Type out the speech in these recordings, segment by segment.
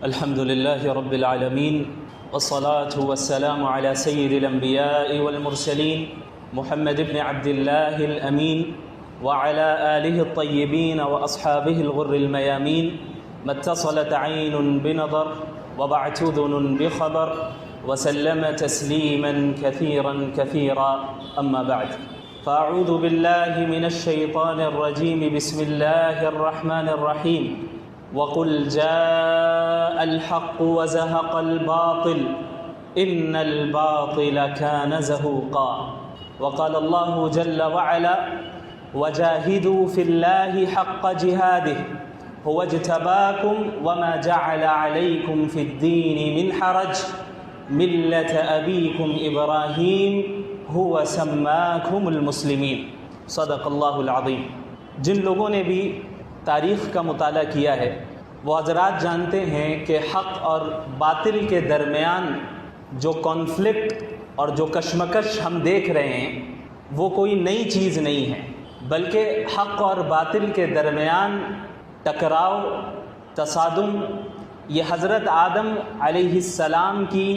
الحمد لله رب العالمين والصلاة والسلام على سيد الأنبياء والمرسلين محمد بن عبد الله الأمين وعلى آله الطيبين وأصحابه الغر الميامين ما اتصلت عين بنظر وبعت أذن بخبر وسلم تسليما كثيرا كثيرا أما بعد فأعوذ بالله من الشيطان الرجيم بسم الله الرحمن الرحيم وقل جاء الحق وزهق الباطل إن الباطل كان زهوقا وقال الله جل وعلا وجاهدوا في الله حق جهاده هو اجتباكم وما جعل عليكم في الدين من حرج ملة أبيكم إبراهيم هو سماكم المسلمين صدق اللہ العظیم۔ جن لوگوں نے بھی تاریخ کا مطالعہ کیا ہے وہ حضرات جانتے ہیں کہ حق اور باطل کے درمیان جو کانفلکٹ اور جو کشمکش ہم دیکھ رہے ہیں وہ کوئی نئی چیز نہیں ہے، بلکہ حق اور باطل کے درمیان ٹکراؤ، تصادم یہ حضرت آدم علیہ السلام کی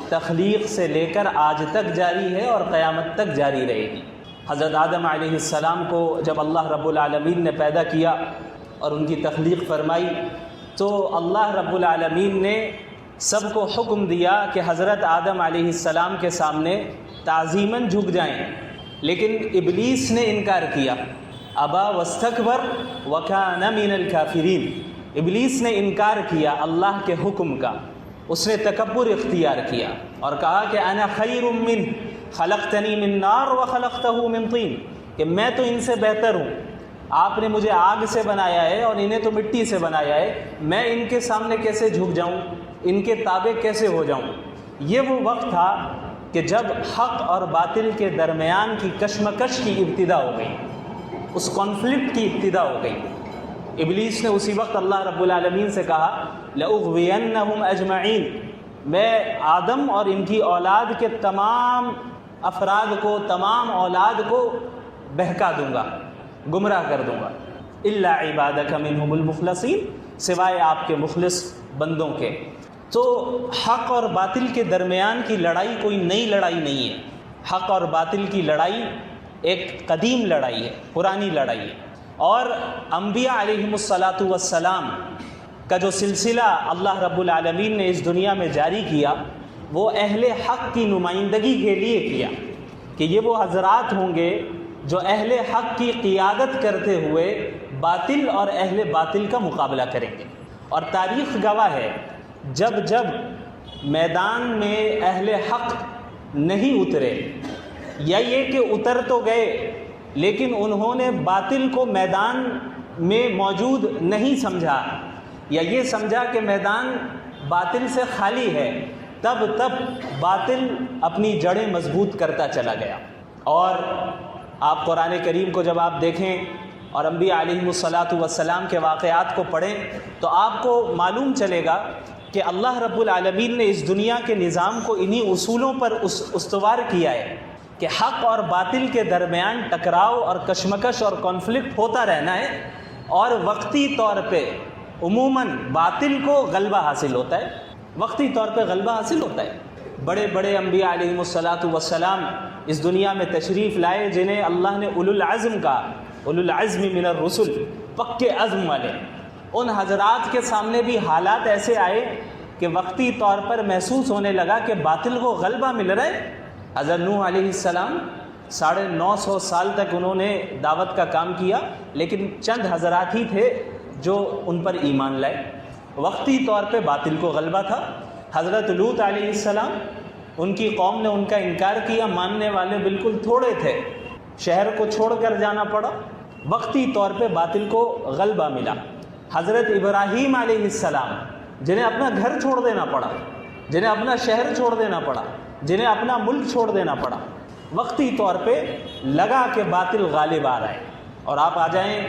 تخلیق سے لے کر آج تک جاری ہے اور قیامت تک جاری رہے گی۔ حضرت آدم علیہ السلام کو جب اللہ رب العالمین نے پیدا کیا اور ان کی تخلیق فرمائی تو اللہ رب العالمین نے سب کو حکم دیا کہ حضرت آدم علیہ السلام کے سامنے تعظیماً جھک جائیں، لیکن ابلیس نے انکار کیا، ابا واستکبر وکان من الکافرین۔ ابلیس نے انکار کیا اللہ کے حکم کا، اس نے تکبر اختیار کیا اور کہا کہ انا خیر من خلقتنی من نار وخلقتہ من طین، کہ میں تو ان سے بہتر ہوں، آپ نے مجھے آگ سے بنایا ہے اور انہیں تو مٹی سے بنایا ہے، میں ان کے سامنے کیسے جھک جاؤں، ان کے تابع کیسے ہو جاؤں۔ یہ وہ وقت تھا کہ جب حق اور باطل کے درمیان کی کشمکش کی ابتدا ہو گئی، اس کانفلکٹ کی ابتدا ہو گئی۔ ابلیس نے اسی وقت اللہ رب العالمین سے کہا لأغوینہم اجمعین، میں آدم اور ان کی اولاد کے تمام افراد کو، تمام اولاد کو بہکا دوں گا، گمراہ کر دوں گا، الا عبادک منہم المخلصین، سوائے آپ کے مخلص بندوں کے۔ تو حق اور باطل کے درمیان کی لڑائی کوئی نئی لڑائی نہیں ہے، حق اور باطل کی لڑائی ایک قدیم لڑائی ہے، پرانی لڑائی ہے، اور انبیاء علیہم الصلاۃ والسلام کا جو سلسلہ اللہ رب العالمین نے اس دنیا میں جاری کیا وہ اہل حق کی نمائندگی کے لیے کیا، کہ یہ وہ حضرات ہوں گے جو اہل حق کی قیادت کرتے ہوئے باطل اور اہل باطل کا مقابلہ کریں گے۔ اور تاریخ گواہ ہے جب جب میدان میں اہل حق نہیں اترے، یا یہ کہ اتر تو گئے لیکن انہوں نے باطل کو میدان میں موجود نہیں سمجھا، یا یہ سمجھا کہ میدان باطل سے خالی ہے، تب باطل اپنی جڑیں مضبوط کرتا چلا گیا۔ اور آپ قرآن کریم کو جب آپ دیکھیں اور انبیاء علیہم الصلاۃ والسلام کے واقعات کو پڑھیں تو آپ کو معلوم چلے گا کہ اللہ رب العالمین نے اس دنیا کے نظام کو انہی اصولوں پر استوار کیا ہے کہ حق اور باطل کے درمیان ٹکراؤ اور کشمکش اور کانفلکٹ ہوتا رہنا ہے، اور وقتی طور پہ عموماً باطل کو غلبہ حاصل ہوتا ہے، وقتی طور پہ غلبہ حاصل ہوتا ہے۔ بڑے بڑے انبیاء علیہم الصلاۃ والسلام اس دنیا میں تشریف لائے جنہیں اللہ نے اولو العزم کہا، اولو العزم من الرسل، پکے عزم والے۔ ان حضرات کے سامنے بھی حالات ایسے آئے کہ وقتی طور پر محسوس ہونے لگا کہ باطل کو غلبہ مل رہا ہے۔ حضرت نوح علیہ السلام 950 سال تک انہوں نے دعوت کا کام کیا، لیکن چند حضرات ہی تھے جو ان پر ایمان لائے۔ وقتی طور پہ باطل کو غلبہ تھا۔ حضرت لوط علیہ السلام، ان کی قوم نے ان کا انکار کیا، ماننے والے بالکل تھوڑے تھے، شہر کو چھوڑ کر جانا پڑا، وقتی طور پہ باطل کو غلبہ ملا۔ حضرت ابراہیم علیہ السلام، جنہیں اپنا گھر چھوڑ دینا پڑا، جنہیں اپنا شہر چھوڑ دینا پڑا، جنہیں اپنا ملک چھوڑ دینا پڑا، وقتی طور پہ لگا کہ باطل غالب آ رہا ہے۔ اور آپ آ جائیں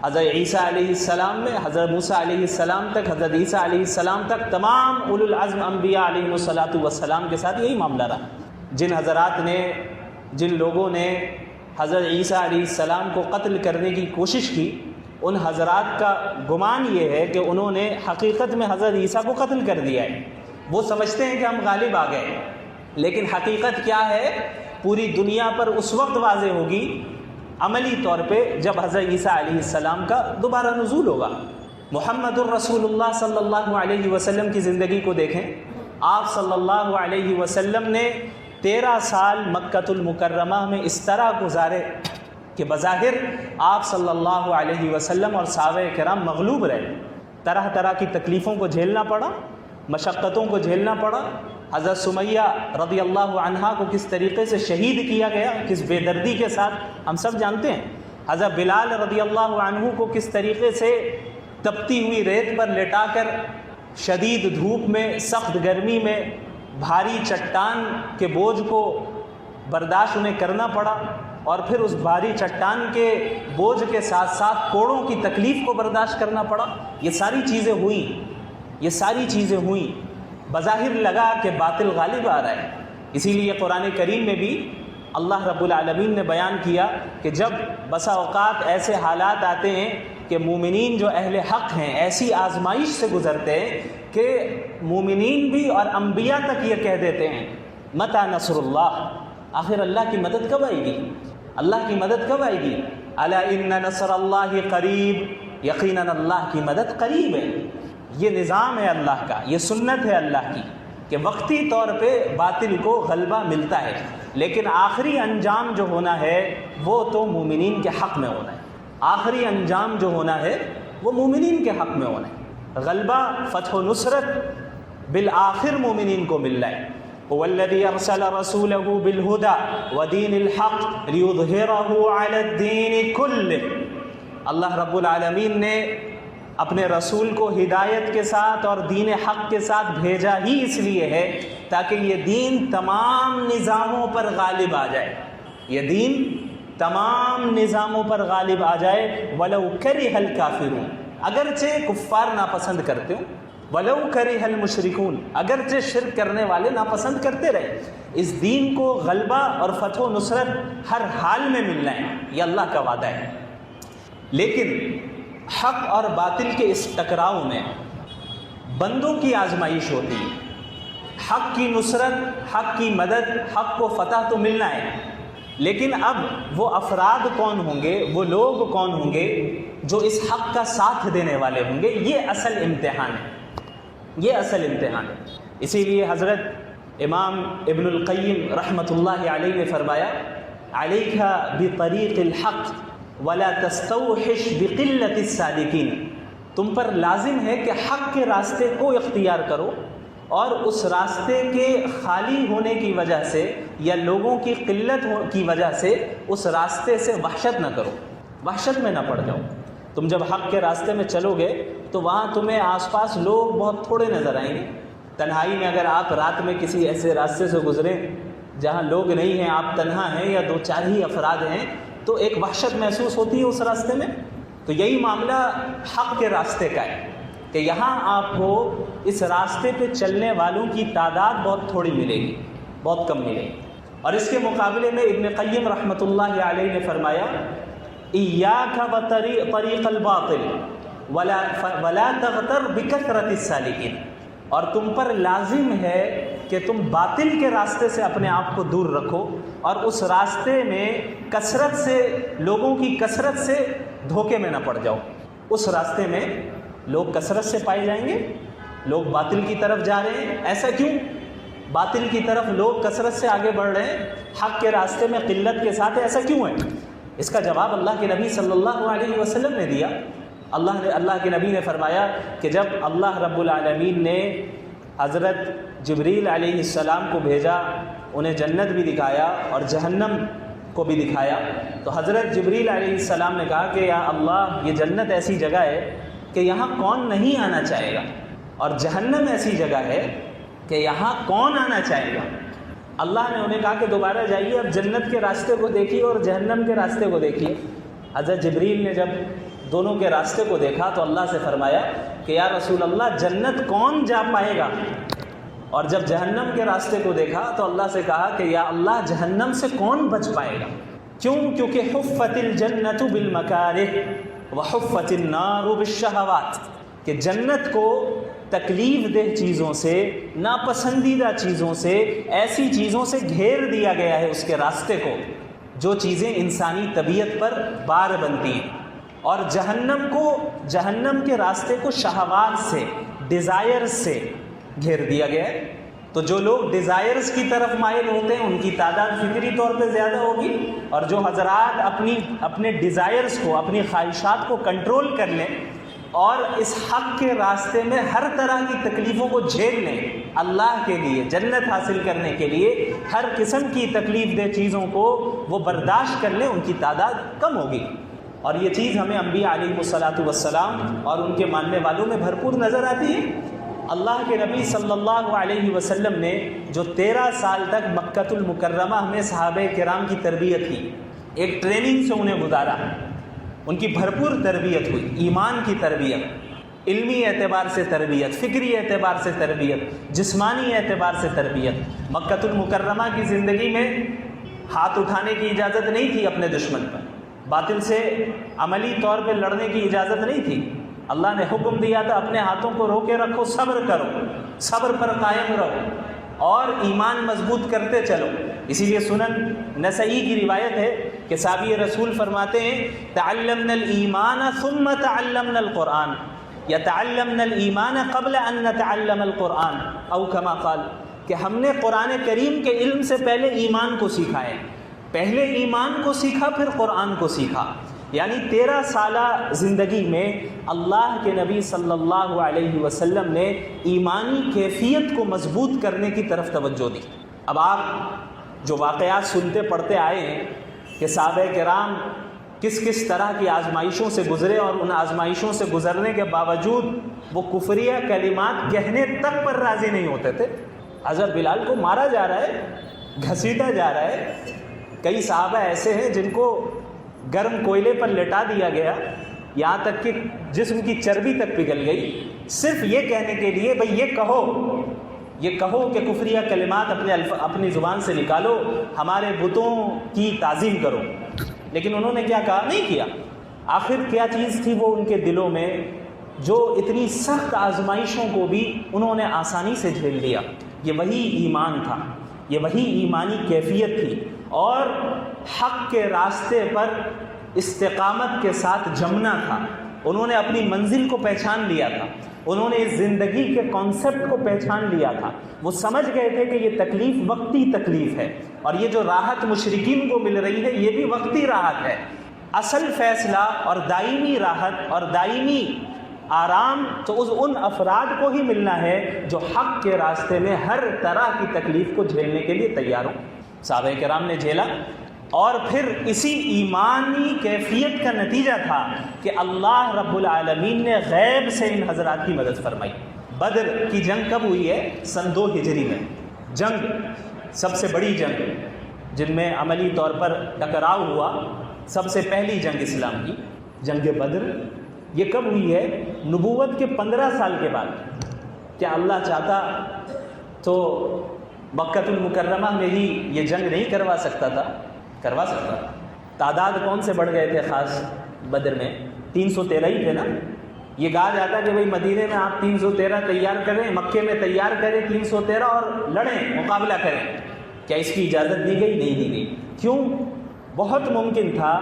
حضرت عیسیٰ علیہ السلام میں، حضرت موسیٰ علیہ السلام تک، حضرت عیسیٰ علیہ السلام تک، تمام اولو العزم انبیاء علیہم الصلاۃ والسلام کے ساتھ یہی معاملہ رہا۔ جن حضرات نے، جن لوگوں نے حضرت عیسیٰ علیہ السلام کو قتل کرنے کی کوشش کی، ان حضرات کا گمان یہ ہے کہ انہوں نے حقیقت میں حضرت عیسیٰ کو قتل کر دیا ہے۔ وہ سمجھتے ہیں کہ ہم غالب آ گئے، لیکن حقیقت کیا ہے پوری دنیا پر اس وقت واضح ہوگی عملی طور پہ جب حضرت عیسیٰ علیہ السلام کا دوبارہ نزول ہوگا۔ محمد الرسول اللہ صلی اللہ علیہ وسلم کی زندگی کو دیکھیں، آپ صلی اللہ علیہ وسلم نے 13 سال مکۃ المکرمہ میں اس طرح گزارے کہ بظاہر آپ صلی اللہ علیہ وسلم اور صحابہ کرام مغلوب رہے، طرح طرح کی تکلیفوں کو جھیلنا پڑا، مشقتوں کو جھیلنا پڑا۔ حضرت سمیہ رضی اللہ عنہا کو کس طریقے سے شہید کیا گیا، کس بے دردی کے ساتھ، ہم سب جانتے ہیں۔ حضرت بلال رضی اللہ عنہ کو کس طریقے سے تپتی ہوئی ریت پر لٹا کر شدید دھوپ میں، سخت گرمی میں، بھاری چٹان کے بوجھ کو برداشت انہیں کرنا پڑا، اور پھر اس بھاری چٹان کے بوجھ کے ساتھ ساتھ کوڑوں کی تکلیف کو برداشت کرنا پڑا۔ یہ ساری چیزیں ہوئیں، بظاہر لگا کہ باطل غالب آ رہا ہے۔ اسی لیے قرآن کریم میں بھی اللہ رب العالمین نے بیان کیا کہ جب بسا اوقات ایسے حالات آتے ہیں کہ مومنین جو اہل حق ہیں ایسی آزمائش سے گزرتے ہیں کہ مومنین بھی اور انبیاء تک یہ کہہ دیتے ہیں متی نصر اللہ، آخر اللہ کی مدد کب آئے گی، اللہ کی مدد کب آئے گی؟ الا ان نصر اللہ قریب، یقیناً اللہ کی مدد قریب ہے۔ یہ نظام ہے اللہ کا، یہ سنت ہے اللہ کی کہ وقتی طور پہ باطل کو غلبہ ملتا ہے، لیکن آخری انجام جو ہونا ہے وہ تو مومنین کے حق میں ہونا ہے۔ آخری انجام جو ہونا ہے وہ مومنین کے حق میں ہونا ہے۔ غلبہ، فتح و نصرت بالآخر مومنین کو مل رہا ہے۔ هو الذي ارسل رسوله بالهدى ودين الحق ليظهره على الدين كله۔ اللہ رب العالمین نے اپنے رسول کو ہدایت کے ساتھ اور دین حق کے ساتھ بھیجا ہی اس لیے ہے تاکہ یہ دین تمام نظاموں پر غالب آ جائے، یہ دین تمام نظاموں پر غالب آ جائے۔ وَلَوْ كَرِهَ الْكَافِرُونَ، اگرچہ کفار ناپسند کرتے ہوں، وَلَوْ كَرِهَ الْمُشْرِكُونَ، اگرچہ شرک کرنے والے ناپسند کرتے رہے، اس دین کو غلبہ اور فتح و نصرت ہر حال میں ملنا ہے، یہ اللہ کا وعدہ ہے۔ لیکن حق اور باطل کے اس ٹکراؤ میں بندوں کی آزمائش ہوتی ہے۔ حق کی نصرت، حق کی مدد، حق کو فتح تو ملنا ہے، لیکن اب وہ افراد کون ہوں گے، وہ لوگ کون ہوں گے جو اس حق کا ساتھ دینے والے ہوں گے، یہ اصل امتحان ہے، یہ اصل امتحان ہے۔ اسی لیے حضرت امام ابن القیم رحمۃ اللہ علیہ نے فرمایا علیک بطریق الحق ولا تستوحش بقلت السالکین، تم پر لازم ہے کہ حق کے راستے کو اختیار کرو اور اس راستے کے خالی ہونے کی وجہ سے یا لوگوں کی قلت کی وجہ سے اس راستے سے وحشت نہ کرو، وحشت میں نہ پڑ جاؤ۔ تم جب حق کے راستے میں چلو گے تو وہاں تمہیں آس پاس لوگ بہت تھوڑے نظر آئیں گے۔ تنہائی میں اگر آپ رات میں کسی ایسے راستے سے گزریں جہاں لوگ نہیں ہیں، آپ تنہا ہیں یا 2-4 ہی افراد ہیں، تو ایک وحشت محسوس ہوتی ہے اس راستے میں۔ تو یہی معاملہ حق کے راستے کا ہے کہ یہاں آپ کو اس راستے پہ چلنے والوں کی تعداد بہت تھوڑی ملے گی، بہت کم ملے گی۔ اور اس کے مقابلے میں ابن قیم رحمۃ اللہ علیہ نے فرمایا ایاک وطریق الباطل ولا تغتر بکثرت السالکین، اور تم پر لازم ہے کہ تم باطل کے راستے سے اپنے آپ کو دور رکھو اور اس راستے میں کثرت سے، لوگوں کی کثرت سے دھوکے میں نہ پڑ جاؤ۔ اس راستے میں لوگ کثرت سے پائے جائیں گے، لوگ باطل کی طرف جا رہے ہیں، ایسا کیوں؟ باطل کی طرف لوگ کثرت سے آگے بڑھ رہے ہیں، حق کے راستے میں قلت کے ساتھ، ایسا کیوں ہے؟ اس کا جواب اللہ کے نبی صلی اللہ علیہ وسلم نے دیا۔ اللہ کے نبی نے فرمایا کہ جب اللہ رب العالمین نے حضرت جبریل علیہ السلام کو بھیجا، انہیں جنت بھی دکھایا اور جہنم کو بھی دکھایا، تو حضرت جبریل علیہ السلام نے کہا کہ یا اللہ، یہ جنت ایسی جگہ ہے کہ یہاں کون نہیں آنا چاہے گا، اور جہنم ایسی جگہ ہے کہ یہاں کون آنا چاہے گا۔ اللہ نے انہیں کہا کہ دوبارہ جائیے، اب جنت کے راستے کو دیکھیے اور جہنم کے راستے کو دیکھیے۔ حضرت جبریل نے جب دونوں کے راستے کو دیکھا تو اللہ سے فرمایا کہ یا رسول اللہ، جنت کون جا پائے گا؟ اور جب جہنم کے راستے کو دیکھا تو اللہ سے کہا کہ یا اللہ، جہنم سے کون بچ پائے گا؟ کیوں؟ کیونکہ حفت الجنت بالمکارہ، وحفت النار بالشہوات، کہ جنت کو تکلیف دہ چیزوں سے، ناپسندیدہ چیزوں سے، ایسی چیزوں سے گھیر دیا گیا ہے اس کے راستے کو جو چیزیں انسانی طبیعت پر بار بنتی ہیں، اور جہنم کے راستے کو شہوات سے، ڈیزائرز سے گھیر دیا گیا ہے۔ تو جو لوگ ڈیزائرز کی طرف مائل ہوتے ہیں ان کی تعداد فطری طور پہ زیادہ ہوگی، اور جو حضرات اپنے ڈیزائرز کو، اپنی خواہشات کو کنٹرول کر لیں اور اس حق کے راستے میں ہر طرح کی تکلیفوں کو جھیل لیں اللہ کے لیے، جنت حاصل کرنے کے لیے ہر قسم کی تکلیف دہ چیزوں کو وہ برداشت کر لیں، ان کی تعداد کم ہوگی۔ اور یہ چیز ہمیں انبیاء علیہ الصلاۃ والسلام اور ان کے ماننے والوں میں بھرپور نظر آتی ہے۔ اللہ کے نبی صلی اللہ علیہ وسلم نے جو 13 سال تک مکۃ المکرمہ میں صحابہ کرام کی تربیت کی، ایک ٹریننگ سے انہیں گزارا، ان کی بھرپور تربیت ہوئی، ایمان کی تربیت، علمی اعتبار سے تربیت، فکری اعتبار سے تربیت، جسمانی اعتبار سے تربیت۔ مکۃ المکرمہ کی زندگی میں ہاتھ اٹھانے کی اجازت نہیں تھی اپنے دشمن پر، باطل سے عملی طور پہ لڑنے کی اجازت نہیں تھی۔ اللہ نے حکم دیا تھا اپنے ہاتھوں کو روکے رکھو، صبر کرو، صبر پر قائم رہو اور ایمان مضبوط کرتے چلو۔ اسی لیے سنن نسائی کی روایت ہے کہ صحابی رسول فرماتے ہیں تعلمنا الایمان ثم تعلمنا القرآن، یا تعلمنا الایمان قبل ان نتعلم القرآن، او کما قال، کہ ہم نے قرآن کریم کے علم سے پہلے ایمان کو سیکھا ہے، پہلے ایمان کو سیکھا پھر قرآن کو سیکھا۔ یعنی 13 سالہ زندگی میں اللہ کے نبی صلی اللہ علیہ وسلم نے ایمانی کیفیت کو مضبوط کرنے کی طرف توجہ دی۔ اب آپ جو واقعات سنتے پڑھتے آئے ہیں کہ صحابہ کرام کس کس طرح کی آزمائشوں سے گزرے، اور ان آزمائشوں سے گزرنے کے باوجود وہ کفریہ کلمات کہنے تک پر راضی نہیں ہوتے تھے۔ حضرت بلال کو مارا جا رہا ہے، گھسیٹا جا رہا ہے، کئی صحابہ ایسے ہیں جن کو گرم کوئلے پر لٹا دیا گیا، یہاں تک کہ جسم کی چربی تک پگھل گئی، صرف یہ کہنے کے لیے بھئی یہ کہو کہ کفریہ کلمات اپنی زبان سے نکالو، ہمارے بتوں کی تعظیم کرو۔ لیکن انہوں نے کیا کہا؟ نہیں کیا۔ آخر کیا چیز تھی وہ ان کے دلوں میں جو اتنی سخت آزمائشوں کو بھی انہوں نے آسانی سے جھیل لیا؟ یہ وہی ایمان تھا، یہ وہی ایمانی کیفیت تھی، اور حق کے راستے پر استقامت کے ساتھ جمنا تھا۔ انہوں نے اپنی منزل کو پہچان لیا تھا، انہوں نے اس زندگی کے کانسیپٹ کو پہچان لیا تھا، وہ سمجھ گئے تھے کہ یہ تکلیف وقتی تکلیف ہے، اور یہ جو راحت مشرکین کو مل رہی ہے یہ بھی وقتی راحت ہے۔ اصل فیصلہ اور دائمی راحت اور دائمی آرام تو ان افراد کو ہی ملنا ہے جو حق کے راستے میں ہر طرح کی تکلیف کو جھیلنے کے لیے تیار ہوں۔ صحابہ کرام نے جھیلا، اور پھر اسی ایمانی کیفیت کا نتیجہ تھا کہ اللہ رب العالمین نے غیب سے ان حضرات کی مدد فرمائی۔ بدر کی جنگ کب ہوئی ہے؟ سن 2 ہجری میں۔ جنگ سب سے بڑی جنگ جن میں عملی طور پر ٹکراؤ ہوا، سب سے پہلی جنگ اسلام کی جنگ بدر، یہ کب ہوئی ہے؟ نبوت کے 15 سال کے بعد۔ کیا اللہ چاہتا تو مکۃ المکرمہ میں ہی یہ جنگ نہیں کروا سکتا تھا؟ کروا سکتا تھا۔ تعداد کون سے بڑھ گئے تھے؟ خاص بدر میں 313 ہی تھے نا۔ یہ کہا جاتا کہ بھئی مدینے میں آپ 313 تیار کریں، مکے میں تیار کریں 313 اور لڑیں، مقابلہ کریں۔ کیا اس کی اجازت دی گئی؟ نہیں دی گئی۔ کیوں؟ بہت ممکن تھا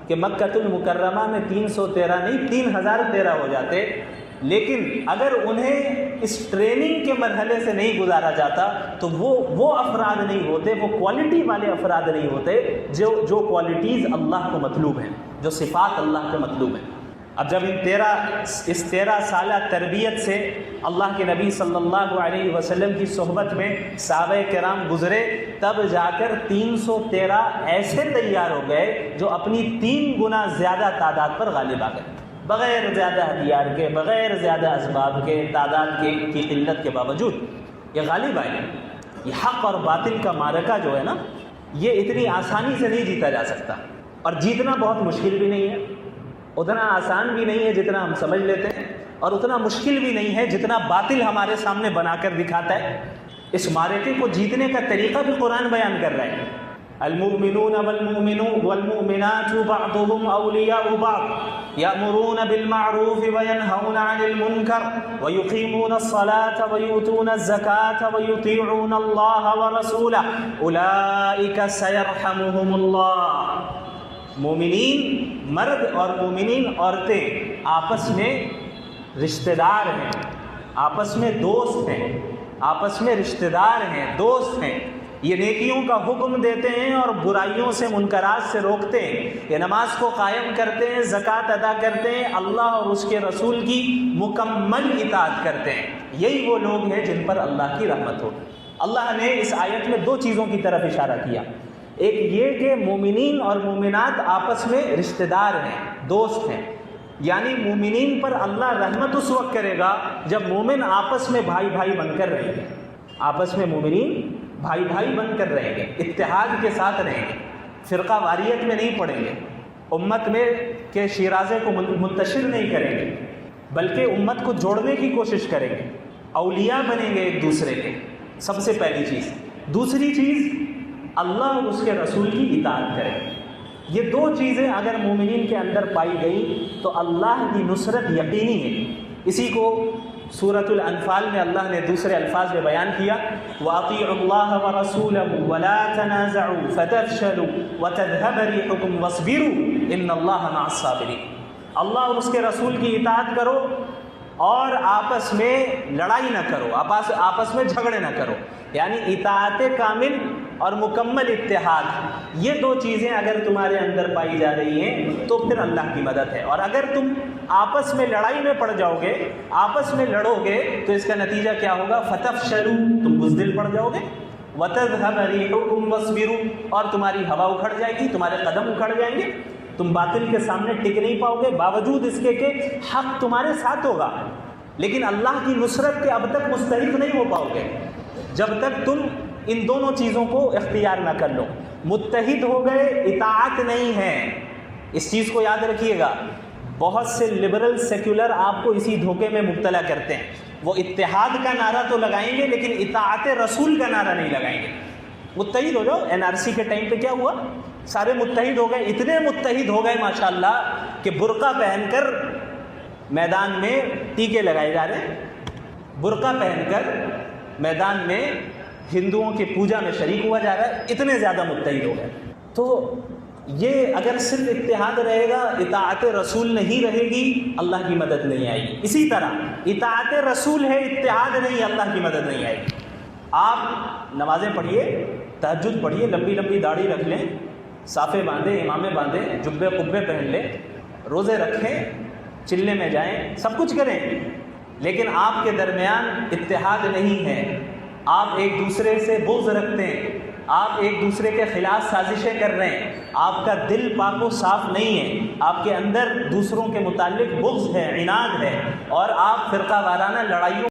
کہ مکۃ المکرمہ میں 313 نہیں 3013 ہو جاتے، لیکن اگر انہیں اس ٹریننگ کے مرحلے سے نہیں گزارا جاتا تو وہ افراد نہیں ہوتے، وہ کوالٹی والے افراد نہیں ہوتے جو کوالٹیز اللہ کو مطلوب ہیں، جو صفات اللہ کو مطلوب ہیں۔ اب جب اس 13 سالہ تربیت سے اللہ کے نبی صلی اللہ علیہ وسلم کی صحبت میں صحابہ کرام گزرے، تب جا کر 313 ایسے تیار ہو گئے جو اپنی 3 گنا زیادہ تعداد پر غالب آ گئے، بغیر زیادہ ہتھیار کے، بغیر زیادہ اسباب کے، تعداد کی قلت کے باوجود یہ غالب آئے۔ یہ حق اور باطل کا معرکہ جو ہے نا، یہ اتنی آسانی سے نہیں جیتا جا سکتا، اور جیتنا بہت مشکل بھی نہیں ہے، اتنا آسان بھی نہیں ہے جتنا ہم سمجھ لیتے ہیں، اور اتنا مشکل بھی نہیں ہے جتنا باطل ہمارے سامنے بنا کر دکھاتا ہے۔ اس معرکے کو جیتنے کا طریقہ بھی قرآن بیان کر رہا ہے۔ المؤمنون والمؤمنات بعضهم اولیاء بعض یأمرون بالمعروف وینہون عن المنکر ویقیمون الصلاة ویؤتون الزکاة ویطیعون اللہ ورسولہ اولئک سیرحمہم اللہ۔ مومنین مرد اور مومنین عورتیں آپس میں رشتہ دار ہیں، آپس میں دوست ہیں، آپس میں رشتہ دار ہیں، دوست ہیں۔ یہ نیکیوں کا حکم دیتے ہیں اور برائیوں سے منکرات سے روکتے ہیں، یہ نماز کو قائم کرتے ہیں، زکوٰۃ ادا کرتے ہیں، اللہ اور اس کے رسول کی مکمل اطاعت کرتے ہیں۔ یہی وہ لوگ ہیں جن پر اللہ کی رحمت ہو۔ اللہ نے اس آیت میں دو چیزوں کی طرف اشارہ کیا، ایک یہ کہ مومنین اور مومنات آپس میں رشتہ دار ہیں، دوست ہیں، یعنی مومنین پر اللہ رحمت اس وقت کرے گا جب مومن آپس میں بھائی بھائی بن کر رہیں گے، آپس میں مومنین بھائی بھائی بن کر رہیں گے، اتحاد کے ساتھ رہیں گے، فرقہ واریت میں نہیں پڑیں گے، امت میں کے شیرازے کو منتشر نہیں کریں گے، بلکہ امت کو جوڑنے کی کوشش کریں گے، اولیاء بنیں گے ایک دوسرے کے، سب سے پہلی چیز۔ دوسری چیز، اللہ اور اس کے رسول کی اطاعت کریں۔ یہ دو چیزیں اگر مومنین کے اندر پائی گئی تو اللہ کی نصرت یقینی ہے۔ اسی کو سورۃ الانفال میں اللہ نے دوسرے الفاظ میں بیان کیا، وَأَطِيعُوا اللَّهَ وَرَسُولَهُ وَلَا تَنَازَعُوا فَتَفْشَلُوا وَتَذْهَبَ رِيحُكُمْ وَاصْبِرُوا إِنَّ اللَّهَ مَعَ الصَّابِرِينَ۔ اللہ اور اس کے رسول کی اطاعت کرو اور آپس میں لڑائی نہ کرو، آپس میں جھگڑے نہ کرو، یعنی اطاعت کامل اور مکمل اتحاد۔ یہ دو چیزیں اگر تمہارے اندر پائی جا رہی ہیں تو پھر اللہ کی مدد ہے، اور اگر تم آپس میں لڑائی میں پڑ جاؤ گے، آپس میں لڑو گے تو اس کا نتیجہ کیا ہوگا؟ فتفشلوا، تم بزدل پڑ جاؤ گے، وتذهب ريحكم واصبروا، اور تمہاری ہوا اکھڑ جائے گی، تمہارے قدم اکھڑ جائیں گے، تم باطل کے سامنے ٹک نہیں پاؤ گے، باوجود اس کے کہ حق تمہارے ساتھ ہوگا، لیکن اللہ کی نصرت کے اب تک مستحق نہیں ہو پاؤ گے جب تک تم ان دونوں چیزوں کو اختیار نہ کر لو۔ متحد ہو گئے، اطاعت نہیں ہے۔ اس چیز کو یاد رکھیے گا، بہت سے لبرل سیکولر آپ کو اسی دھوکے میں مبتلا کرتے ہیں، وہ اتحاد کا نعرہ تو لگائیں گے لیکن اطاعت رسول کا نعرہ نہیں لگائیں گے۔ متحد ہو جاؤ، NRC کے ٹائم پہ کیا ہوا؟ سارے متحد ہو گئے، اتنے متحد ہو گئے ماشاءاللہ کہ برقع پہن کر میدان میں ٹیکے لگائے جا رہے ہیں، برقع پہن کر میدان میں ہندوؤں کی پوجا میں شریک ہوا جا رہا ہے، اتنے زیادہ متحد ہو گئے۔ تو یہ اگر صرف اتحاد رہے گا، اطاعت رسول نہیں رہے گی، اللہ کی مدد نہیں آئے گی۔ اسی طرح اطاعت رسول ہے، اتحاد نہیں، اللہ کی مدد نہیں آئے گی۔ آپ نمازیں پڑھیے، تہجد پڑھیے، لمبی لمبی داڑھی رکھ لیں، صافے باندھیں، امامے باندھیں، جبے قبے پہن لیں، روزے رکھیں، چلے میں جائیں، سب کچھ کریں، لیکن آپ کے درمیان اتحاد نہیں ہے، آپ ایک دوسرے سے بغض رکھتے ہیں، آپ ایک دوسرے کے خلاف سازشیں کر رہے ہیں، آپ کا دل پاک و صاف نہیں ہے، آپ کے اندر دوسروں کے متعلق بغض ہے، عناد ہے، اور آپ فرقہ وارانہ لڑائیوں